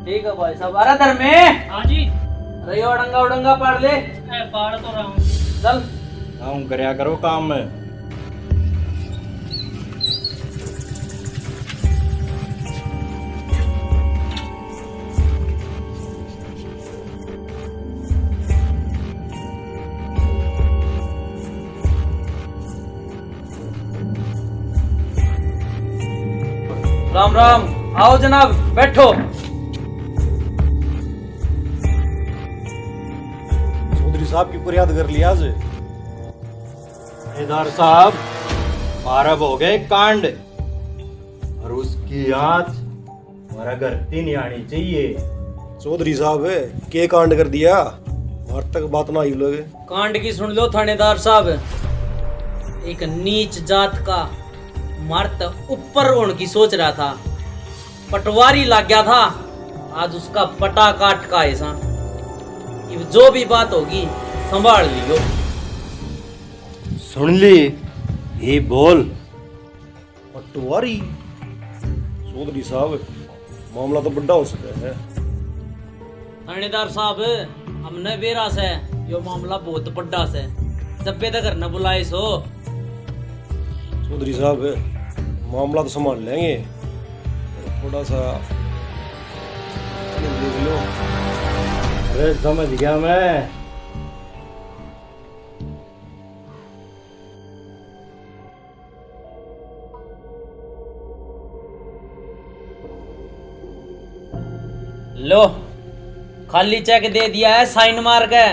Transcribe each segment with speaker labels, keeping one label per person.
Speaker 1: ठीक है भाई साहब। अरे धर्मे,
Speaker 2: हाँ जी।
Speaker 1: अरे ये उड़ंगा उड़ंगा पढ़ ले।
Speaker 2: पढ़ तो रहा हूँ।
Speaker 1: चल
Speaker 3: हम करया करो काम में।
Speaker 1: राम राम। आओ जनाब, बैठो।
Speaker 3: चौधरी साहब की फरियाद कर लिया आज। थानेदार साहब, मारब हो गए कांड और उसकी आँच हमारा घर तीन आनी चाहिए।
Speaker 4: चौधरी साहब के कांड कर दिया, हमारे तक बात ना आई लोगे।
Speaker 1: कांड की सुन लो थानेदार साहब। एक नीच जात का मर्द ऊपर होने की सोच रहा था, पटवारी लग गया था। आज उसका पटा काट का ऐसा। अब जो भी बात होगी संभाल लियो।
Speaker 3: सुन ली ये बोल।
Speaker 4: पटवारी चौधरी साहब, मामला तो बड़ा हो सका है।
Speaker 1: थानेदार साहब, हमने बेरा से यो मामला बहुत बड़ा से जब तक घर न बुलाए सो।
Speaker 4: चौधरी साहब, मामला तो संभाल लेंगे, थोड़ा सा देख लो।
Speaker 3: अरे समझ गया मैं।
Speaker 1: लो, खाली चेक दे दिया है, साइन मार के।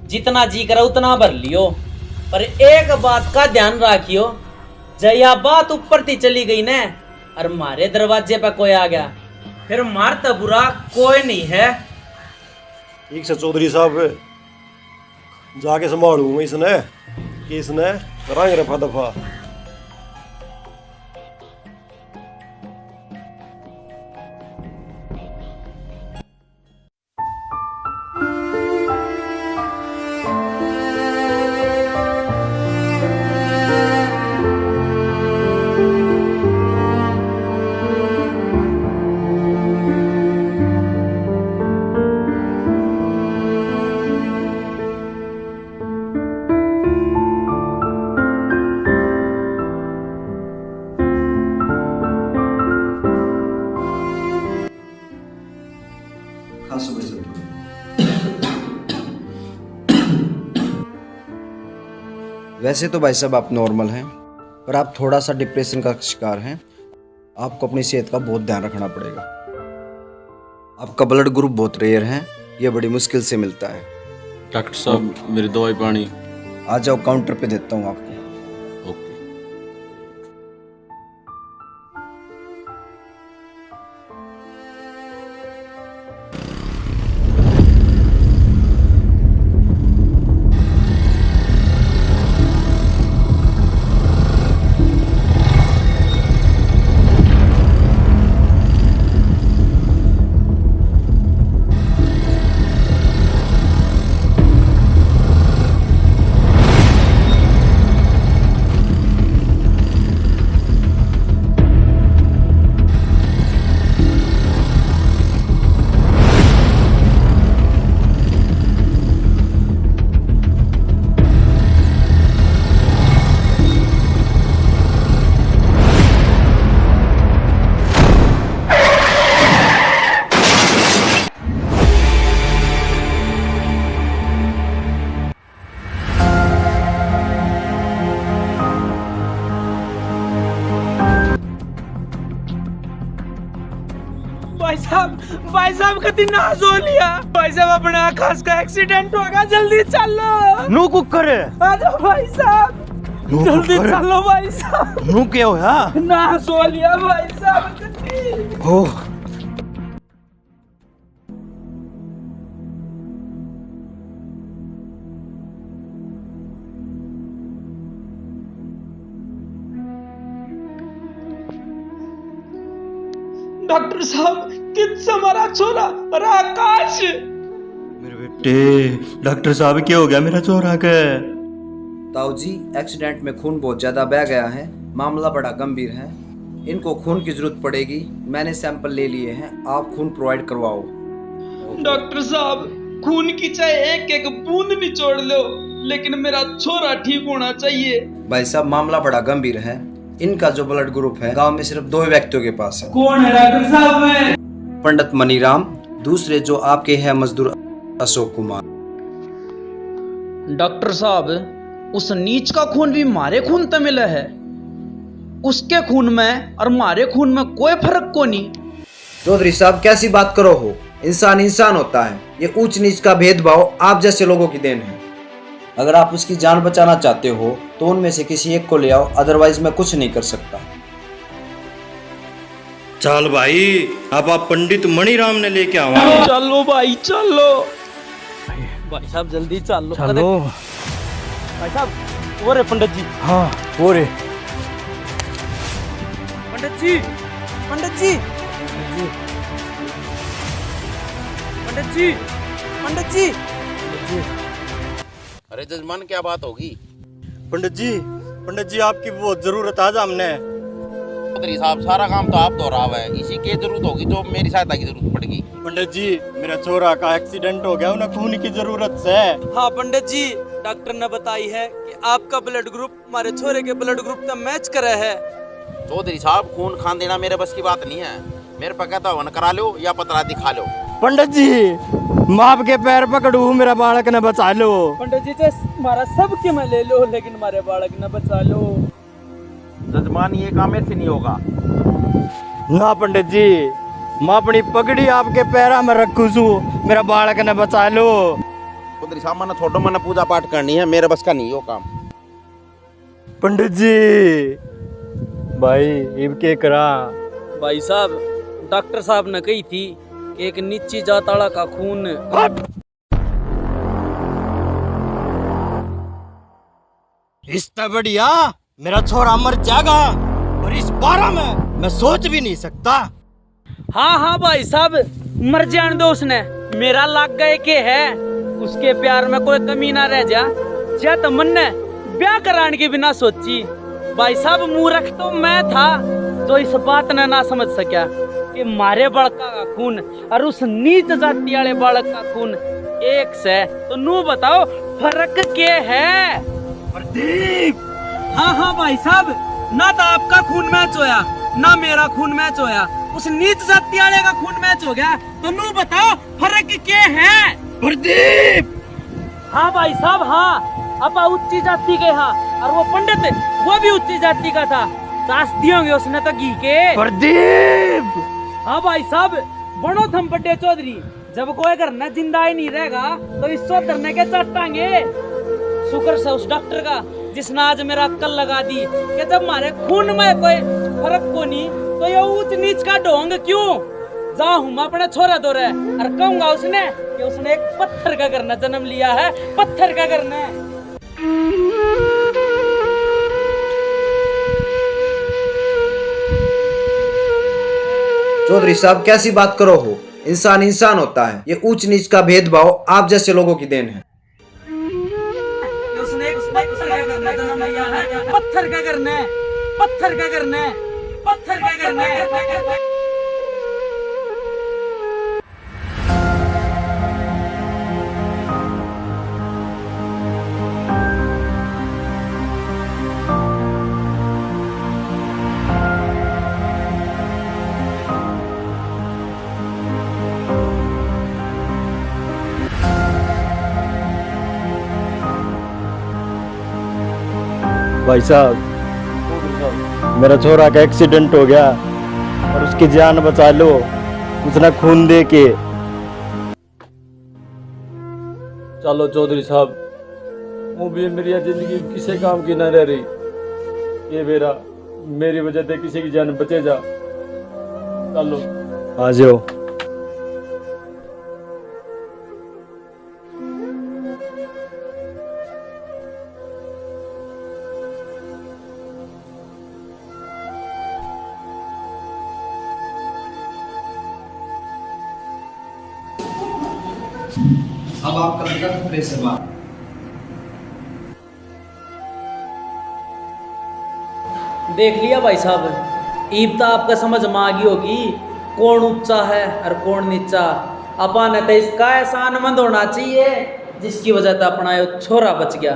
Speaker 1: जितना जी करा उतना भर लियो, पर एक बात का ध्यान रखियो, जया बात ऊपर थी चली गई ने और मारे दरवाजे पे कोई आ गया, फिर मार तो बुरा कोई नहीं है।
Speaker 4: ठीक से चौधरी साहब, जाके संभालूंगा इसने, कि इसने कराएंगे रफा दफा।
Speaker 5: वैसे तो भाई साहब आप नॉर्मल हैं, पर आप थोड़ा सा डिप्रेशन का शिकार हैं। आपको अपनी सेहत का बहुत ध्यान रखना पड़ेगा। आपका ब्लड ग्रुप बहुत रेयर है, ये बड़ी मुश्किल से मिलता है।
Speaker 6: डॉक्टर साहब, मेरी दवाई पानी।
Speaker 5: आ जाओ, काउंटर पे देता हूँ आपको।
Speaker 6: ओके।
Speaker 1: भाई साहब कति नाज हो लिया। भाई साहब अपना खास का एक्सीडेंट हो गया, जल्दी चलो।
Speaker 3: नू कुकर
Speaker 1: आ जाओ भाई साहब, जल्दी चलो भाई साहब।
Speaker 3: नू क्या होया?
Speaker 1: नाज हो लिया भाई साहब कति।
Speaker 3: हो
Speaker 1: डॉक्टर साहब, किससे मरा छोरा? अरे आकाश,
Speaker 3: मेरे बेटे। डॉक्टर साहब क्या हो गया मेरा चोरा के?
Speaker 5: ताऊ जी, एक्सीडेंट में खून बहुत ज्यादा बह गया है, मामला बड़ा गंभीर है। इनको खून की जरूरत पड़ेगी। मैंने सैंपल ले लिए हैं, आप खून प्रोवाइड करवाओ।
Speaker 2: डॉक्टर साहब, खून की चाहे एक एक बूंद निचोड़ लो, लेकिन मेरा छोरा ठीक होना चाहिए।
Speaker 5: भाई साहब, मामला बड़ा गंभीर है। इनका जो ब्लड ग्रुप है गांव में सिर्फ 2 व्यक्तियों के पास है।
Speaker 1: कौन है डॉक्टर साहब? मैं
Speaker 5: पंडित मनीराम, दूसरे जो आपके हैं मजदूर अशोक कुमार।
Speaker 2: डॉक्टर साहब, उस नीच का खून भी मारे खून तो मिला है। उसके खून में और मारे खून में कोई फर्क को नहीं।
Speaker 5: चौधरी साहब, कैसी बात करो हो? इंसान इंसान होता है। ये ऊंच नीच का भेदभाव आप जैसे लोगों की देन है। अगर आप उसकी जान बचाना चाहते हो तो उनमें से किसी एक को ले आओ, अदरवाइज मैं कुछ नहीं कर सकता।
Speaker 3: चल भाई, अब आप पंडित मणिराम ने लेके आवा।
Speaker 2: चलो भाई चलो।
Speaker 1: भाई साहब जल्दी चलो। भाई साहब, वो रे पंडित जी।
Speaker 3: हाँ वो रे।
Speaker 1: पंडित जी, पंडित जी, पंडित जी, पंडित जी।
Speaker 6: अरे जजमान क्या बात होगी?
Speaker 3: पंडित जी आपकी बहुत जरूरत आज हमने।
Speaker 6: चौधरी साहब, सारा काम तो आप दोहरा हुआ है, इसी की जरूरत होगी तो मेरी सहायता की जरूरत पड़ेगी।
Speaker 3: पंडित जी, मेरा छोरा का एक्सीडेंट हो गया, उन्हें खून की जरूरत है।
Speaker 7: हाँ पंडित जी, डॉक्टर ने बताई है कि आपका ब्लड ग्रुप हमारे छोरे के ब्लड ग्रुप का मैच करे है।
Speaker 6: चौधरी साहब, खून खान देना मेरे बस की बात नहीं है। मेरे पे कहता हवन करा लो या पतरा दिखा लो।
Speaker 3: पंडित जी, माँ के पैर पकड़ू, मेरा बालक ने बचा लो।
Speaker 7: पंडित जी से हमारा सब के मैं ले लो, लेकिन हमारे बालक न बचा लो।
Speaker 6: जजमान, ये काम मेरे से नहीं होगा।
Speaker 3: ना पंडित जी, मैं अपनी पगड़ी आपके पैरा में रखू छू, मेरा बालक ने बचा लो।
Speaker 6: चौधरी साहब, मैंने छोटो मैंने पूजा पाठ करनी है, मेरे बस का नहीं हो काम।
Speaker 3: पंडित जी, भाई इब के करा।
Speaker 7: भाई साहब, डॉक्टर साहब ने कही थी कि एक नीची जात वाला का खून।
Speaker 3: इससे बढ़िया मेरा छोरा मर जाएगा, और इस बारे में मैं सोच भी नहीं सकता।
Speaker 7: हाँ हाँ भाई साहब, मर जान दो उसने, मेरा लाग गए के है। उसके प्यार में कोई कमी ना रह जा तो मन ने ब्याह कराने के बिना सोची। भाई साहब, मूर्ख तो मैं था जो इस बात ने ना समझ सका कि मारे बड़का का खून और उस नीच जाति वाले बालक का खून एक से। तो नू बताओ फर्क क्या है?
Speaker 3: प्रदीप,
Speaker 7: हाँ हाँ भाई साहब, ना तो आपका खून मैच होया ना मेरा खून मैच होया, उस नीच जाति वाले का खून मैच हो गया। तो नू बताओ फर्क क्या है?
Speaker 3: प्रदीप।
Speaker 7: हाँ भाई साहब, हाँ, अपा उच्ची जाति के, हाँ, और वो पंडित वो भी उच्ची जाति का था। सास दिए होंगे उसने तो घी के।
Speaker 3: प्रदीप।
Speaker 7: हाँ भाई साहब, बनो थम बड्डे चौधरी, जब कोई घर न जिंदा ही नहीं रहेगा तो इस चौधरने के चटांगे। शुक्र से उस डॉक्टर का जिसने आज मेरा अक्कल लगा दी कि जब हमारे खून में कोई फर्क को नहीं तो ये ऊंच नीच का ढोंग क्यों? जाऊं मैं अपने छोरा दो रहे और कहूंगा उसने कि उसने एक पत्थर का करना जन्म लिया है, पत्थर का करना।
Speaker 5: चौधरी साहब, कैसी बात करो हो? इंसान इंसान होता है। ये ऊंच नीच का भेदभाव आप जैसे लोगों की देन है।
Speaker 7: उसने पत्थर का करना जन्म लिया है, पत्थर का करना है, पत्थर का करना है, पत्थर का करना है।
Speaker 3: भाई साहब, मेरा छोरा का एक्सीडेंट हो गया और उसकी जान बचा लो, उसने खून दे के।
Speaker 8: चलो चौधरी साहब, वो भी मेरी जिंदगी किसी काम की न रह रही। ये मेरा मेरी वजह से किसी की जान बचे जा। चलो
Speaker 3: आ जाओ।
Speaker 5: अब आपका ब्लड प्रेशर बात।
Speaker 1: देख लिया भाई साहब, ईब तो आपका समझ में आ गई होगी कौन ऊंचा है और कौन नीचा। अपन ने तो इसका ऐसा आनंद होना चाहिए जिसकी वजह से अपना ये छोरा बच गया।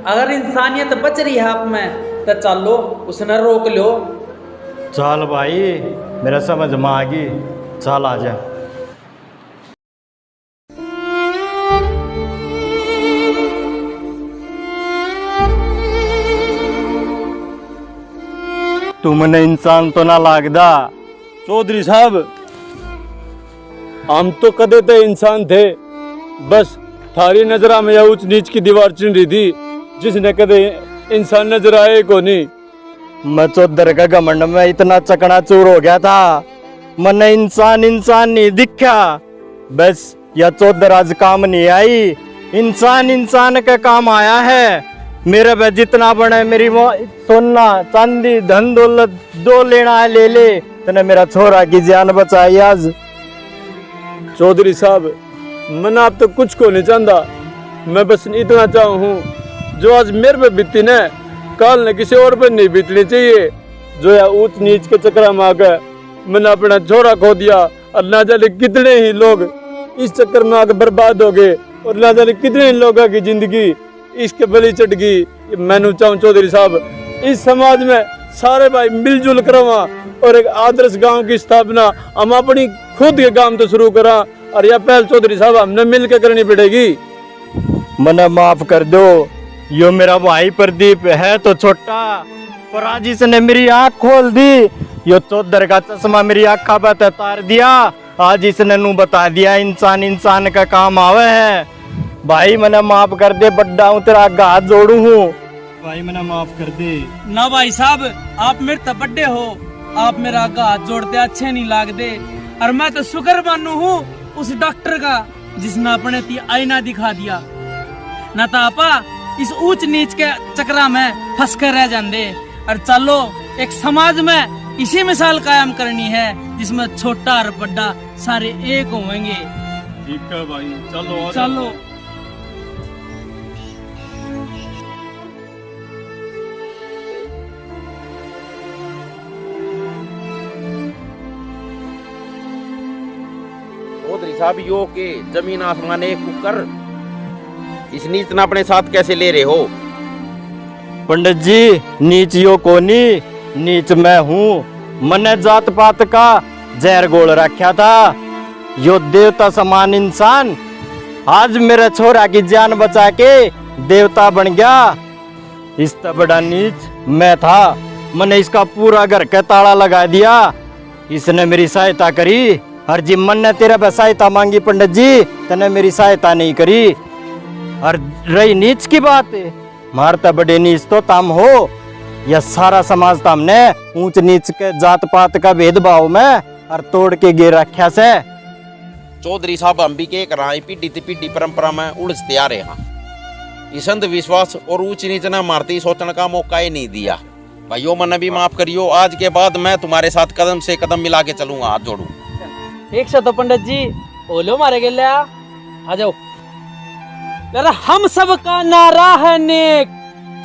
Speaker 1: अगर इंसानियत बच रही है आप में तो चलो उसने रोक लो।
Speaker 3: चल भाई मेरा समझ में आ गई, चल आ जा। तुमने इंसान तो ना लागदा।
Speaker 8: चौधरी साहब हम तो कदे ते इंसान थे, बस थारी नजरा में या ऊंच नीच की दीवार चिन रही थी जिसने कदे इंसान नजर आए को नहीं।
Speaker 3: मैं चौधर का घमंड में इतना चकनाचूर हो गया था, मैंने इंसान इंसान नहीं दिखा। बस यह चौधर आज काम नहीं आई, इंसान इंसान का काम आया है। मेरे पे जितना बने मेरी सोना चांदी धन दौलत दो लेना है ले ले, तने मेरा छोरा की जान बचाई आज।
Speaker 8: चौधरी साहब मैं आप तो कुछ को नहीं चाहता, मैं बस इतना चाहूँ हूँ जो आज मेरे पे बीती न कल न किसी और पे नहीं बीतनी चाहिए। जो या ऊंच नीच के चक्कर में आकर मैंने अपना छोरा खो दिया और ना जाने कितने ही लोग इस चक्कर में आकर बर्बाद हो गए और ना जाने कितने लोगों की जिंदगी इसके बलि चढ़ गई। मैंने चाहूँ चौधरी साहब इस समाज में सारे भाई मिलजुल करवा और एक आदर्श गांव की स्थापना हम अपनी खुद के काम तो शुरू करा और यह पहल चौधरी साहब हमने मिलकर करनी पड़ेगी।
Speaker 3: मने माफ कर दो, यो मेरा भाई प्रदीप है तो छोटा, पर आज इसने मेरी आंख खोल दी। यो चौधर का चश्मा मेरी आंखा पे तार दिया, आज इसने नू बता दिया इंसान इंसान का काम आवे है। भाई मने माफ कर दे, बड्डा हूँ तेरा हाथ जोड़ू हूँ, भाई मने माफ कर दे।
Speaker 7: ना भाई साहब आप मेरे तो बड्डे हो, आप मेरा हाथ जोड़ते अच्छे नहीं लागते। और मैं तो शुक्र मानू हूँ उस डॉक्टर का जिसने अपने ती आईना दिखा दिया, ना तो आपा इस ऊंच नीच के चक्रा में फंस कर रह जाते। और चलो एक समाज में इसी मिसाल कायम करनी है जिसमें छोटा और बड़ा सारे एक होंगे।
Speaker 8: ठीक है भाई चलो
Speaker 7: चलो।
Speaker 6: चौधरी साहब यो के जमीन आसमान एक कुकर इस नीच ना अपने साथ कैसे ले रहे हो?
Speaker 3: पंडित जी नीच यो कोनी, नीच मैं हूँ। मैंने जात पात का जहर गोल रखा था, यो देवता समान इंसान आज मेरे छोरा की जान बचा के देवता बन गया। इससे बड़ा नीच मैं था, मैंने इसका पूरा घर का ताला लगा दिया। इसने मेरी सहायता करी, हर जी मन ने तेरे पे सहायता मांगी पंडित जी, तने मेरी सहायता नहीं करी। और रही नीच की बात, मारता बड़े नीच तो तम हो, यह सारा समाज तमने ऊंच नीच के जात पात का भेदभाव में और तोड़ के गिर रखा से।
Speaker 6: चौधरी साहब हम भी के करा पीढ़ी ते पीढ़ी परंपरा में उलझते आ रहे हैं। इस अंधविश्वास और ऊंच नीच ने मारती सोचने का मौका ही नहीं दिया। भाइयों मन भी माफ करियो, आज के बाद मैं तुम्हारे साथ कदम से कदम मिला के चलूंगा, हाथ जोड़ू।
Speaker 7: एक तो पंडित जी ओलो मारे गए आ जाओ। हम सब का नारा है नेक,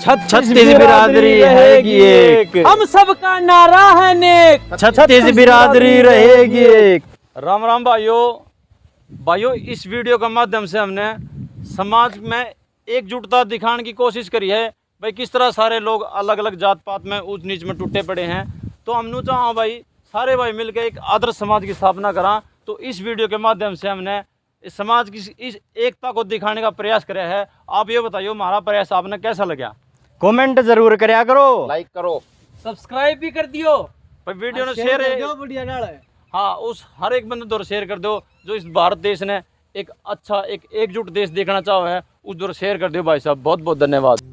Speaker 3: छत्तीस बिरादरी रहेगी एक।
Speaker 7: हम सब का नारा है नेक,
Speaker 3: 36 बिरादरी रहेगी एक।
Speaker 8: राम राम भाइयों इस वीडियो के माध्यम से हमने समाज में एकजुटता दिखाने की कोशिश करी है। भाई किस तरह सारे लोग अलग अलग जात पात में ऊंच नीच में टूटे पड़े हैं, तो हमने चाहा भाई सारे भाई मिलकर एक आदर्श समाज की स्थापना करा। तो इस वीडियो के माध्यम से हमने इस समाज की इस एकता को दिखाने का प्रयास किया है। आप ये बताइए हमारा प्रयास आपने कैसा लगा?
Speaker 3: कमेंट जरूर करया करो,
Speaker 6: लाइक करो,
Speaker 7: सब्सक्राइब भी कर दियो,
Speaker 8: भाई वीडियो ने शेयर है हाँ उस हर एक बंदे दौर शेयर कर दो जो इस भारत देश ने एक अच्छा एक एकजुट देश देखना चाहो है, उस दौर शेयर कर दो भाई साहब। बहुत बहुत धन्यवाद।